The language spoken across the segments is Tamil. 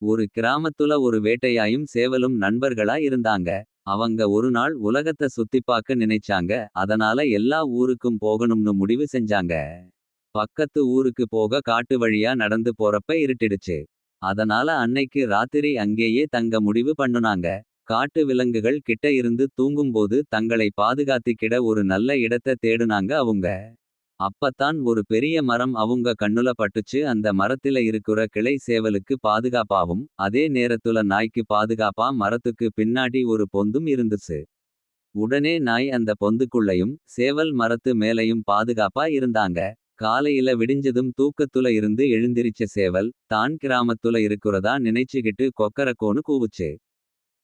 ஒரு கிராமத்துல ஒரு வேட்டையாயும் சேவலும் நண்பர்களா இருந்தாங்க. அவங்க ஒரு நாள் உலகத்த சுத்திப்பாக்க நினைச்சாங்க. அதனால எல்லா ஊருக்கும் போகணும்னு முடிவு செஞ்சாங்க. பக்கத்து ஊருக்கு போக காட்டு வழியா நடந்து போறப்ப இருட்டிடுச்சு. அதனால அன்னைக்கு ராத்திரி அங்கேயே தங்க முடிவு பண்ணுனாங்க. காட்டு விலங்குகள் கிட்ட இருந்து தூங்கும்போது தங்களை பாதுகாத்திக்கிட ஒரு நல்ல இடத்த தேடுனாங்க அவங்க. அப்பத்தான் ஒரு பெரிய மரம் அவுங்க கண்ணுல பட்டுச்சு. அந்த மரத்தில இருக்குற கிளை சேவலுக்கு பாதுகாப்பாவும். அதே நேரத்துல நாய்க்கு பாதுகாப்பா மரத்துக்கு பின்னாடி ஒரு பொந்தும் இருந்துச்சு. உடனே நாய் அந்த பொந்துக்குள்ளயும் சேவல் மரத்து மேலையும் பாதுகாப்பா இருந்தாங்க. காலையில விடிஞ்சதும் தூக்கத்துல இருந்து எழுந்திரிச்ச சேவல் தான் கிராமத்துல இருக்குறதா நினைச்சுகிட்டு கொக்கரக்கோன்னு கூவுச்சு.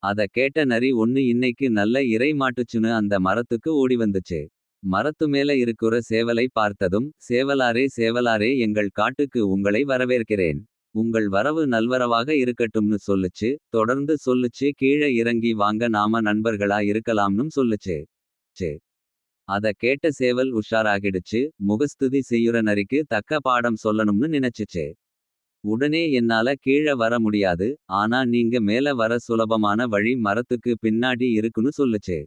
அத கேட்ட நரி ஒண்ணு இன்னைக்கு நல்ல இரை மாட்டுச்சுன்னு அந்த மரத்துக்கு ஓடி வந்துச்சு. மரத்து மேல இருக்குற சேவலை பார்த்ததும் சேவலாரே சேவலாரே எங்கள் காட்டுக்கு உங்களை வரவேற்கிறேன். உங்கள் வரவு நல்வரவாக இருக்கட்டும்னு சொல்லுச்சு. தொடர்ந்து சொல்லுச்சு கீழ இறங்கி வாங்க நாம நண்பர்களா இருக்கலாம்னும் சொல்லுச்சு. ச்சு. அத கேட்ட சேவல் உஷாராகிடுச்சு. முகஸ்துதி செய்யுற நரிக்கு தக்க பாடம் சொல்லணும்னு நினைச்சுச்சு. உடனே என்னால கீழ வர முடியாது. ஆனா நீங்க மேல வர சுலபமான வழி மரத்துக்கு பின்னாடி இருக்குன்னு சொல்லுச்சு.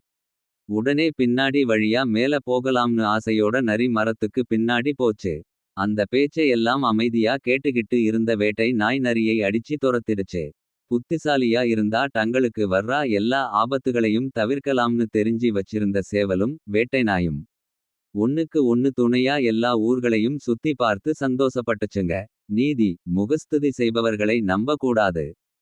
உடனே பின்னாடி வழியா மேல போகலாம்னு ஆசையோட நரி மரத்துக்கு பின்னாடி போச்சு. அந்த பேச்சை எல்லாம் அமைதியா கேட்டுகிட்டு இருந்த வேட்டை நாய் நரியை அடிச்சு துரத்திடுச்சு. புத்திசாலியா இருந்தா தங்களுக்கு வர்றா எல்லா ஆபத்துகளையும் தவிர்க்கலாம்னு தெரிஞ்சி வச்சிருந்த சேவலும் வேட்டை நாயும் ஒண்ணுக்கு ஒண்ணு துணையா எல்லா ஊர்களையும் சுத்தி பார்த்து சந்தோஷப்பட்டுச்சுங்க. நீதி: முகஸ்துதி செய்பவர்களை நம்ப கூடாது.